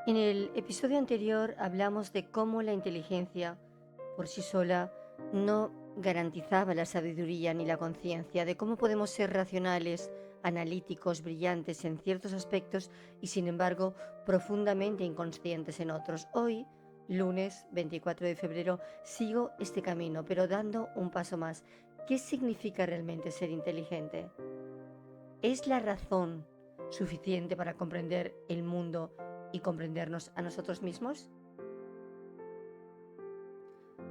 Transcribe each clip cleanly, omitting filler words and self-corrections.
En el episodio anterior hablamos de cómo la inteligencia por sí sola no garantizaba la sabiduría ni la conciencia, de cómo podemos ser racionales, analíticos, brillantes en ciertos aspectos y sin embargo profundamente inconscientes en otros. Hoy, lunes 24 de febrero, sigo este camino, pero dando un paso más. ¿Qué significa realmente ser inteligente? ¿Es la razón suficiente para comprender el mundo y comprendernos a nosotros mismos?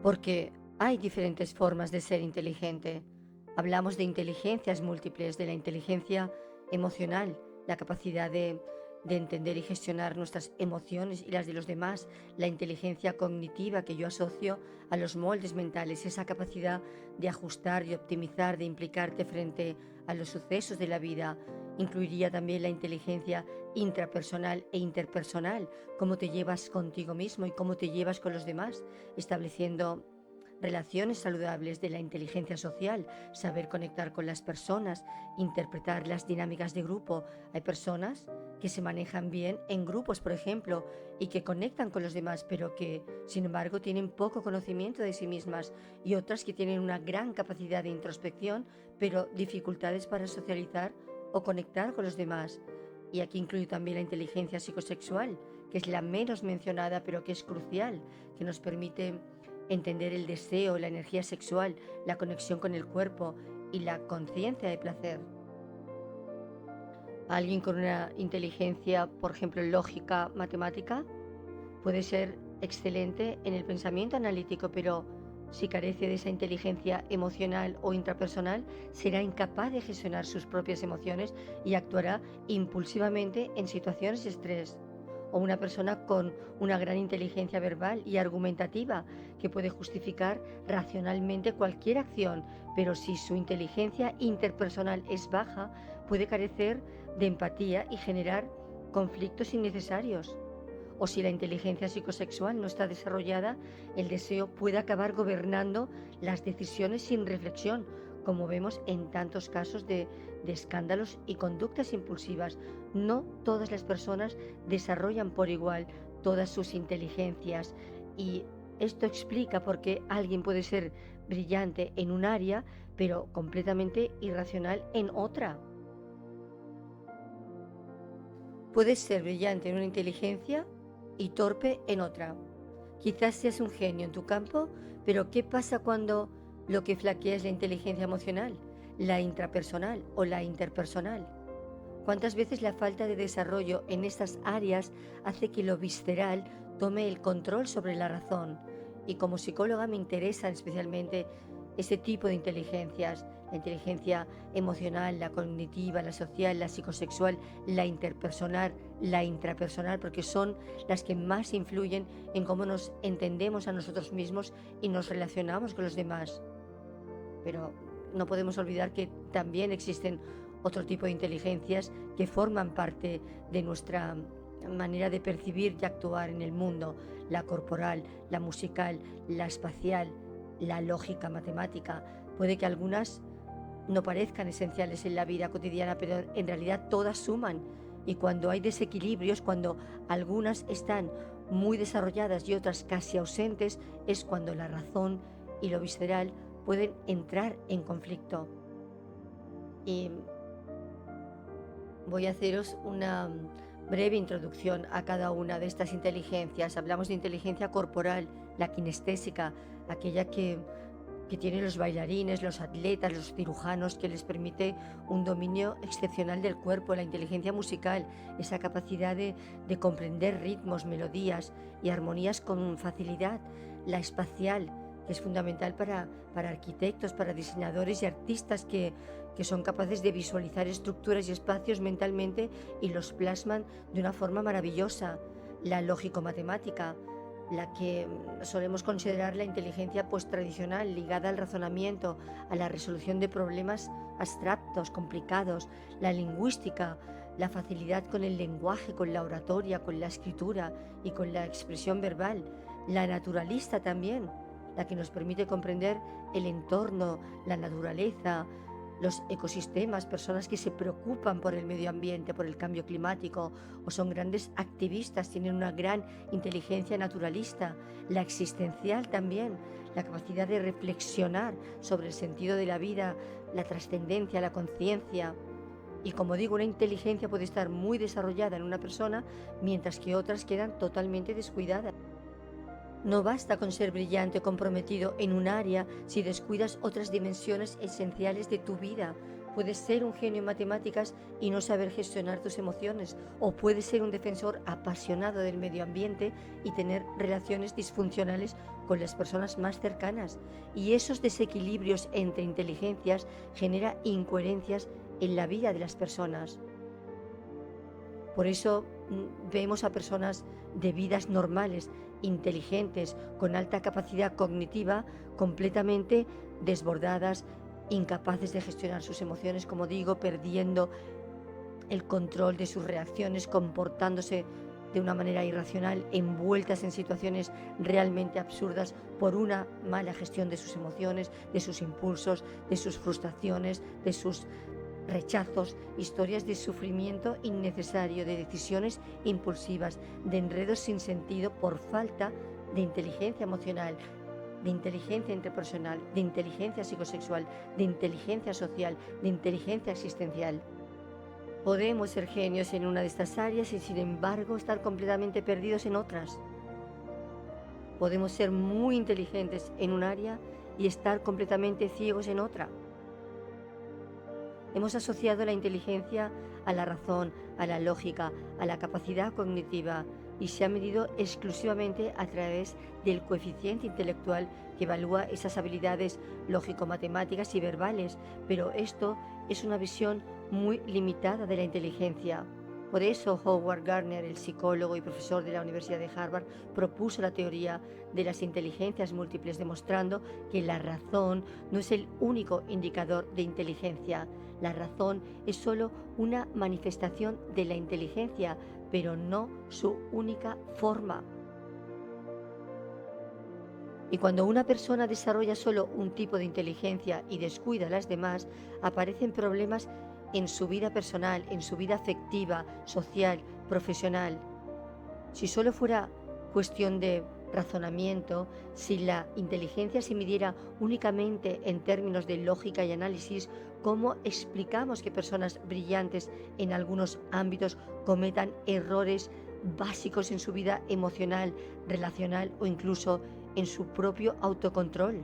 Porque hay diferentes formas de ser inteligente. Hablamos de inteligencias múltiples, de la inteligencia emocional, la capacidad de entender y gestionar nuestras emociones y las de los demás, la inteligencia cognitiva que yo asocio a los moldes mentales, esa capacidad de ajustar y optimizar, de implicarte frente a los sucesos de la vida. Incluiría también la inteligencia intrapersonal e interpersonal, cómo te llevas contigo mismo y cómo te llevas con los demás, estableciendo relaciones saludables, de la inteligencia social, saber conectar con las personas, interpretar las dinámicas de grupo. Hay personas que se manejan bien en grupos, por ejemplo, y que conectan con los demás, pero que, sin embargo, tienen poco conocimiento de sí mismas, y otras que tienen una gran capacidad de introspección, pero dificultades para socializar o conectar con los demás. Y aquí incluye también la inteligencia psicosexual, que es la menos mencionada, pero que es crucial, que nos permite entender el deseo, la energía sexual, la conexión con el cuerpo y la conciencia de placer. Alguien con una inteligencia, por ejemplo, lógica, matemática, puede ser excelente en el pensamiento analítico, pero si carece de esa inteligencia emocional o intrapersonal, será incapaz de gestionar sus propias emociones y actuará impulsivamente en situaciones de estrés. O una persona con una gran inteligencia verbal y argumentativa que puede justificar racionalmente cualquier acción, pero si su inteligencia interpersonal es baja, puede carecer de empatía y generar conflictos innecesarios. O si la inteligencia psicosexual no está desarrollada, el deseo puede acabar gobernando las decisiones sin reflexión, como vemos en tantos casos de escándalos y conductas impulsivas. No todas las personas desarrollan por igual todas sus inteligencias, y esto explica por qué alguien puede ser brillante en un área, pero completamente irracional en otra. Puedes ser brillante en una inteligencia y torpe en otra. Quizás seas un genio en tu campo, pero ¿qué pasa cuando lo que flaquea es la inteligencia emocional, la intrapersonal o la interpersonal? ¿Cuántas veces la falta de desarrollo en estas áreas hace que lo visceral tome el control sobre la razón? Y como psicóloga me interesan especialmente ese tipo de inteligencias, la inteligencia emocional, la cognitiva, la social, la psicosexual, la interpersonal, la intrapersonal, porque son las que más influyen en cómo nos entendemos a nosotros mismos y nos relacionamos con los demás. Pero no podemos olvidar que también existen otro tipo de inteligencias que forman parte de nuestra manera de percibir y actuar en el mundo: la corporal, la musical, la espacial, la lógica matemática. Puede que algunas no parezcan esenciales en la vida cotidiana, pero en realidad todas suman. Y cuando hay desequilibrios, cuando algunas están muy desarrolladas y otras casi ausentes, es cuando la razón y lo visceral pueden entrar en conflicto. Y voy a haceros una breve introducción a cada una de estas inteligencias. Hablamos de inteligencia corporal, la kinestésica, aquella que tienen los bailarines, los atletas, los cirujanos, que les permite un dominio excepcional del cuerpo; la inteligencia musical, esa capacidad de comprender ritmos, melodías y armonías con facilidad; la espacial, que es fundamental para arquitectos, para diseñadores y artistas que son capaces de visualizar estructuras y espacios mentalmente y los plasman de una forma maravillosa; la lógico-matemática, la que solemos considerar la inteligencia pues tradicional, ligada al razonamiento, a la resolución de problemas abstractos, complicados; la lingüística, la facilidad con el lenguaje, con la oratoria, con la escritura y con la expresión verbal; la naturalista también, la que nos permite comprender el entorno, la naturaleza, los ecosistemas, personas que se preocupan por el medio ambiente, por el cambio climático, o son grandes activistas, tienen una gran inteligencia naturalista, la existencial también, la capacidad de reflexionar sobre el sentido de la vida, la trascendencia, la conciencia. Y como digo, una inteligencia puede estar muy desarrollada en una persona, mientras que otras quedan totalmente descuidadas. No basta con ser brillante o comprometido en un área si descuidas otras dimensiones esenciales de tu vida. Puedes ser un genio en matemáticas y no saber gestionar tus emociones, o puedes ser un defensor apasionado del medio ambiente y tener relaciones disfuncionales con las personas más cercanas. Y esos desequilibrios entre inteligencias generan incoherencias en la vida de las personas. Por eso vemos a personas de vidas normales, inteligentes, con alta capacidad cognitiva, completamente desbordadas, incapaces de gestionar sus emociones, como digo, perdiendo el control de sus reacciones, comportándose de una manera irracional, envueltas en situaciones realmente absurdas por una mala gestión de sus emociones, de sus impulsos, de sus frustraciones, de sus rechazos, historias de sufrimiento innecesario, de decisiones impulsivas, de enredos sin sentido por falta de inteligencia emocional, de inteligencia interpersonal, de inteligencia psicosexual, de inteligencia social, de inteligencia existencial. Podemos ser genios en una de estas áreas y sin embargo estar completamente perdidos en otras. Podemos ser muy inteligentes en un área y estar completamente ciegos en otra. Hemos asociado la inteligencia a la razón, a la lógica, a la capacidad cognitiva y se ha medido exclusivamente a través del coeficiente intelectual que evalúa esas habilidades lógico-matemáticas y verbales, pero esto es una visión muy limitada de la inteligencia. Por eso Howard Gardner, el psicólogo y profesor de la Universidad de Harvard, propuso la teoría de las inteligencias múltiples, demostrando que la razón no es el único indicador de inteligencia. La razón es solo una manifestación de la inteligencia, pero no su única forma. Y cuando una persona desarrolla solo un tipo de inteligencia y descuida las demás, aparecen problemas en su vida personal, en su vida afectiva, social, profesional. Si solo fuera cuestión de razonamiento, si la inteligencia se midiera únicamente en términos de lógica y análisis, ¿cómo explicamos que personas brillantes en algunos ámbitos cometan errores básicos en su vida emocional, relacional o incluso en su propio autocontrol?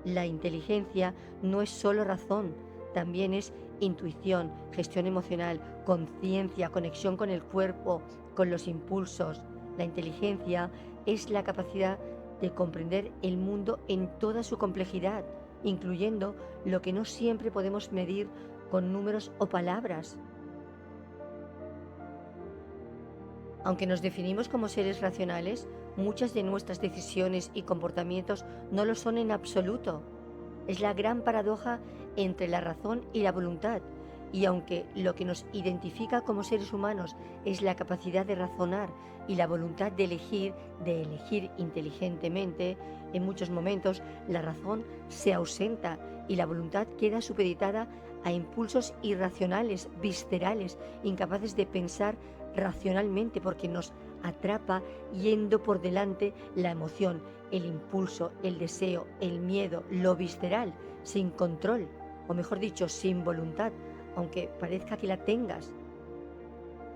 La inteligencia no es solo razón, también es intuición, gestión emocional, conciencia, conexión con el cuerpo, con los impulsos. La inteligencia es la capacidad de comprender el mundo en toda su complejidad, incluyendo lo que no siempre podemos medir con números o palabras. Aunque nos definimos como seres racionales, muchas de nuestras decisiones y comportamientos no lo son en absoluto. Es la gran paradoja entre la razón y la voluntad. Y aunque lo que nos identifica como seres humanos es la capacidad de razonar y la voluntad de elegir inteligentemente, en muchos momentos la razón se ausenta y la voluntad queda supeditada a impulsos irracionales, viscerales, incapaces de pensar racionalmente porque nos atrapa yendo por delante la emoción, el impulso, el deseo, el miedo, lo visceral, sin control, o mejor dicho, sin voluntad, aunque parezca que la tengas.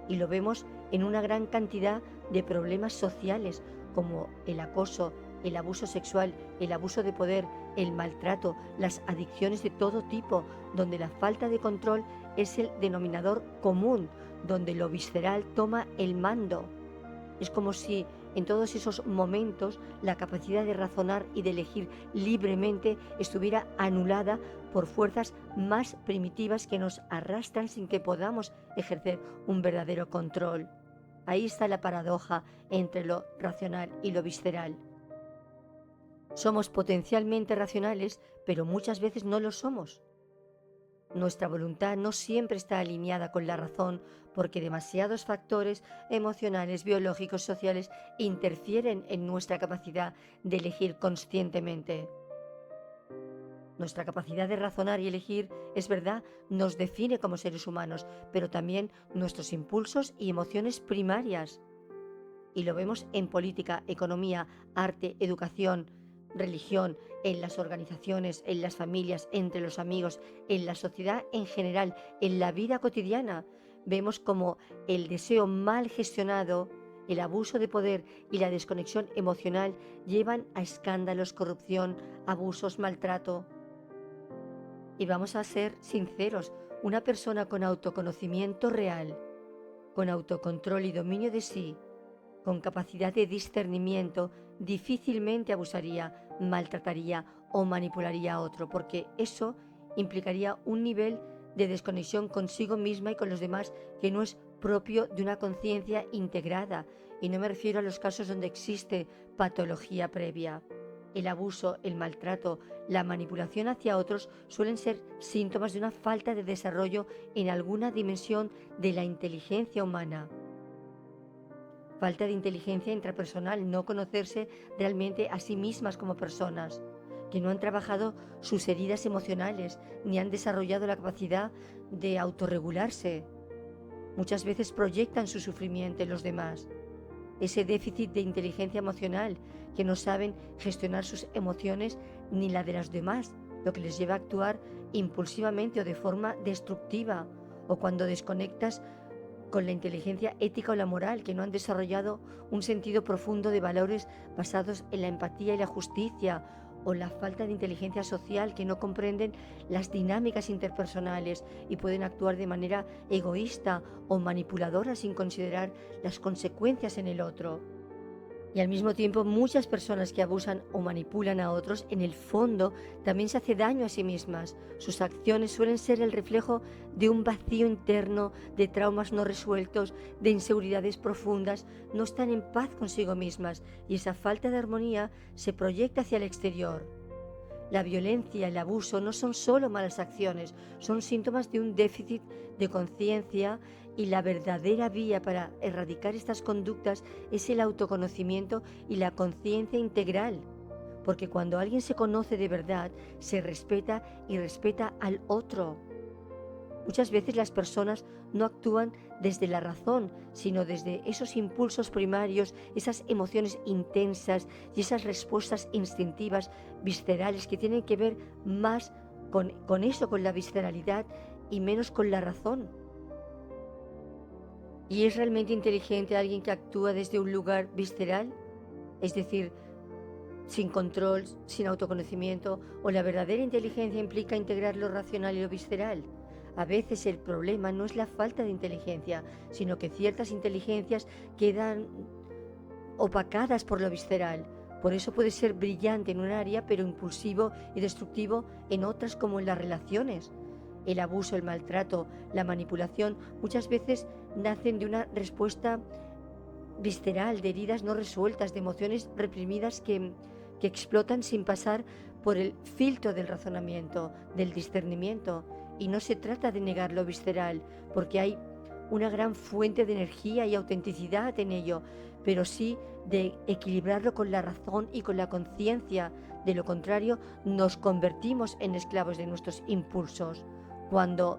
Y lo vemos en una gran cantidad de problemas sociales como el acoso, el abuso sexual, el abuso de poder, el maltrato, las adicciones de todo tipo, donde la falta de control es el denominador común, donde lo visceral toma el mando. Es como si en todos esos momentos la capacidad de razonar y de elegir libremente estuviera anulada por fuerzas más primitivas que nos arrastran sin que podamos ejercer un verdadero control. Ahí está la paradoja entre lo racional y lo visceral. Somos potencialmente racionales, pero muchas veces no lo somos. Nuestra voluntad no siempre está alineada con la razón porque demasiados factores emocionales, biológicos, sociales interfieren en nuestra capacidad de elegir conscientemente. Nuestra capacidad de razonar y elegir, es verdad, nos define como seres humanos, pero también nuestros impulsos y emociones primarias. Y lo vemos en política, economía, arte, educación, religión, en las organizaciones, en las familias, entre los amigos, en la sociedad en general, en la vida cotidiana. Vemos como el deseo mal gestionado, el abuso de poder y la desconexión emocional llevan a escándalos, corrupción, abusos, maltrato. Y vamos a ser sinceros, una persona con autoconocimiento real, con autocontrol y dominio de sí, con capacidad de discernimiento, difícilmente abusaría, maltrataría o manipularía a otro, porque eso implicaría un nivel de desconexión consigo misma y con los demás que no es propio de una conciencia integrada. Y no me refiero a los casos donde existe patología previa. El abuso, el maltrato, la manipulación hacia otros suelen ser síntomas de una falta de desarrollo en alguna dimensión de la inteligencia humana. Falta de inteligencia intrapersonal, no conocerse realmente a sí mismas como personas, que no han trabajado sus heridas emocionales ni han desarrollado la capacidad de autorregularse. Muchas veces proyectan su sufrimiento en los demás. Ese déficit de inteligencia emocional, que no saben gestionar sus emociones ni la de los demás, lo que les lleva a actuar impulsivamente o de forma destructiva, o cuando desconectas con la inteligencia ética o la moral, que no han desarrollado un sentido profundo de valores basados en la empatía y la justicia, o la falta de inteligencia social, que no comprenden las dinámicas interpersonales y pueden actuar de manera egoísta o manipuladora sin considerar las consecuencias en el otro. Y al mismo tiempo, muchas personas que abusan o manipulan a otros, en el fondo también se hace daño a sí mismas. Sus acciones suelen ser el reflejo de un vacío interno, de traumas no resueltos, de inseguridades profundas. No están en paz consigo mismas y esa falta de armonía se proyecta hacia el exterior. La violencia, el abuso no son solo malas acciones, son síntomas de un déficit de conciencia, y la verdadera vía para erradicar estas conductas es el autoconocimiento y la conciencia integral. Porque cuando alguien se conoce de verdad, se respeta y respeta al otro. Muchas veces las personas no actúan desde la razón, sino desde esos impulsos primarios, esas emociones intensas y esas respuestas instintivas, viscerales, que tienen que ver más con eso, con la visceralidad, y menos con la razón. ¿Y es realmente inteligente alguien que actúa desde un lugar visceral? Es decir, sin control, sin autoconocimiento, o la verdadera inteligencia implica integrar lo racional y lo visceral. A veces el problema no es la falta de inteligencia, sino que ciertas inteligencias quedan opacadas por lo visceral. Por eso puede ser brillante en un área, pero impulsivo y destructivo en otras, como en las relaciones. El abuso, el maltrato, la manipulación muchas veces nacen de una respuesta visceral, de heridas no resueltas, de emociones reprimidas que explotan sin pasar por el filtro del razonamiento, del discernimiento. Y no se trata de negar lo visceral, porque hay una gran fuente de energía y autenticidad en ello, pero sí de equilibrarlo con la razón y con la conciencia. De lo contrario, nos convertimos en esclavos de nuestros impulsos. Cuando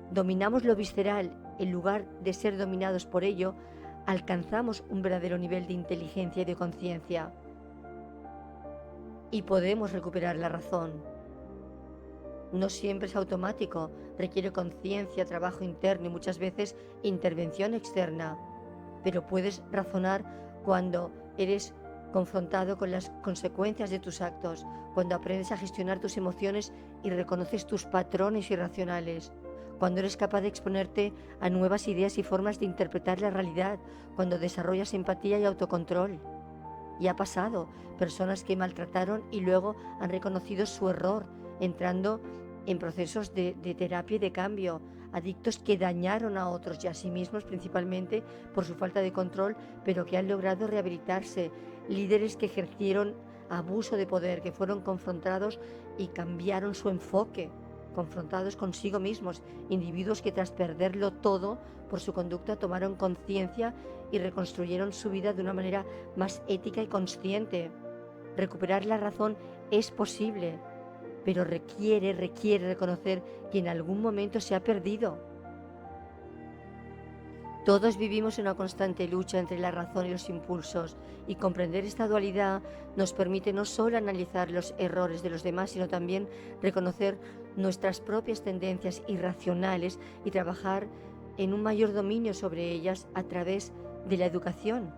dominamos lo visceral en lugar de ser dominados por ello, alcanzamos un verdadero nivel de inteligencia y de conciencia. Y podemos recuperar la razón. No siempre es automático, requiere conciencia, trabajo interno y muchas veces intervención externa. Pero puedes razonar cuando eres confrontado con las consecuencias de tus actos, cuando aprendes a gestionar tus emociones y reconoces tus patrones irracionales, cuando eres capaz de exponerte a nuevas ideas y formas de interpretar la realidad, cuando desarrollas empatía y autocontrol. Y ha pasado, personas que maltrataron y luego han reconocido su error, entrando en procesos de terapia y de cambio, adictos que dañaron a otros y a sí mismos principalmente por su falta de control, pero que han logrado rehabilitarse, líderes que ejercieron abuso de poder, que fueron confrontados y cambiaron su enfoque, confrontados consigo mismos, individuos que tras perderlo todo por su conducta tomaron conciencia y reconstruyeron su vida de una manera más ética y consciente. Recuperar la razón es posible, pero requiere reconocer que en algún momento se ha perdido. Todos vivimos en una constante lucha entre la razón y los impulsos, y comprender esta dualidad nos permite no solo analizar los errores de los demás, sino también reconocer nuestras propias tendencias irracionales y trabajar en un mayor dominio sobre ellas a través de la educación.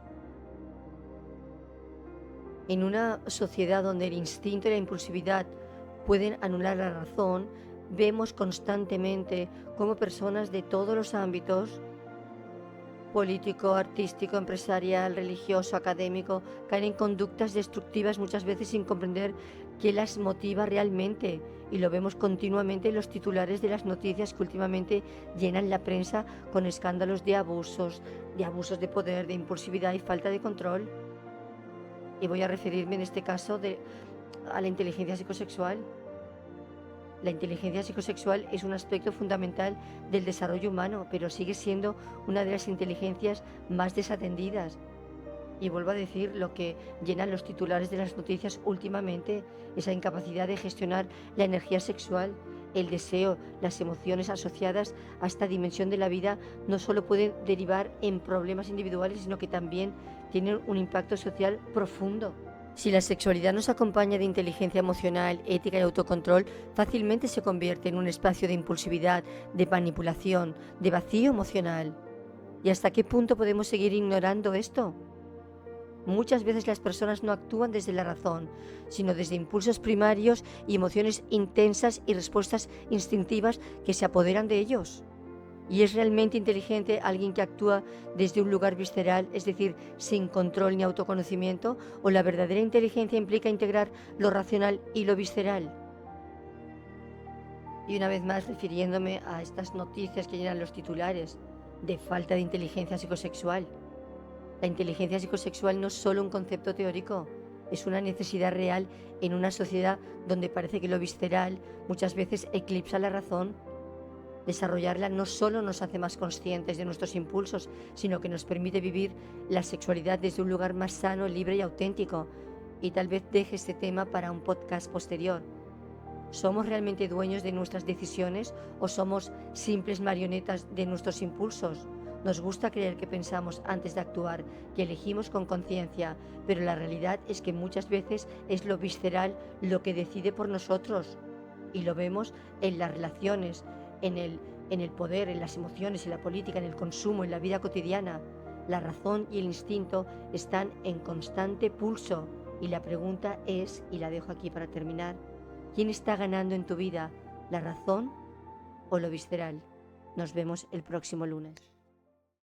En una sociedad donde el instinto y la impulsividad pueden anular la razón, vemos constantemente cómo personas de todos los ámbitos, político, artístico, empresarial, religioso, académico, caen en conductas destructivas muchas veces sin comprender qué las motiva realmente. Y lo vemos continuamente en los titulares de las noticias que últimamente llenan la prensa con escándalos de abusos de poder, de impulsividad y falta de control. Y voy a referirme en este caso a la inteligencia psicosexual. La inteligencia psicosexual es un aspecto fundamental del desarrollo humano, pero sigue siendo una de las inteligencias más desatendidas. Y vuelvo a decir lo que llenan los titulares de las noticias últimamente, esa incapacidad de gestionar la energía sexual, el deseo, las emociones asociadas a esta dimensión de la vida no solo pueden derivar en problemas individuales, sino que también tienen un impacto social profundo. Si la sexualidad nos acompaña de inteligencia emocional, ética y autocontrol, fácilmente se convierte en un espacio de impulsividad, de manipulación, de vacío emocional. ¿Y hasta qué punto podemos seguir ignorando esto? Muchas veces las personas no actúan desde la razón, sino desde impulsos primarios y emociones intensas y respuestas instintivas que se apoderan de ellos. ¿Y es realmente inteligente alguien que actúa desde un lugar visceral, es decir, sin control ni autoconocimiento? ¿O la verdadera inteligencia implica integrar lo racional y lo visceral? Y una vez más, refiriéndome a estas noticias que llenan los titulares de falta de inteligencia psicosexual. La inteligencia psicosexual no es solo un concepto teórico, es una necesidad real en una sociedad donde parece que lo visceral muchas veces eclipsa la razón. Desarrollarla no solo nos hace más conscientes de nuestros impulsos, sino que nos permite vivir la sexualidad desde un lugar más sano, libre y auténtico. Y tal vez deje este tema para un podcast posterior. ¿Somos realmente dueños de nuestras decisiones o somos simples marionetas de nuestros impulsos? Nos gusta creer que pensamos antes de actuar, que elegimos con conciencia, pero la realidad es que muchas veces es lo visceral lo que decide por nosotros. Y lo vemos en las relaciones, en el poder, en las emociones, en la política, en el consumo, en la vida cotidiana. La razón y el instinto están en constante pulso. Y la pregunta es, y la dejo aquí para terminar, ¿quién está ganando en tu vida, la razón o lo visceral? Nos vemos el próximo lunes.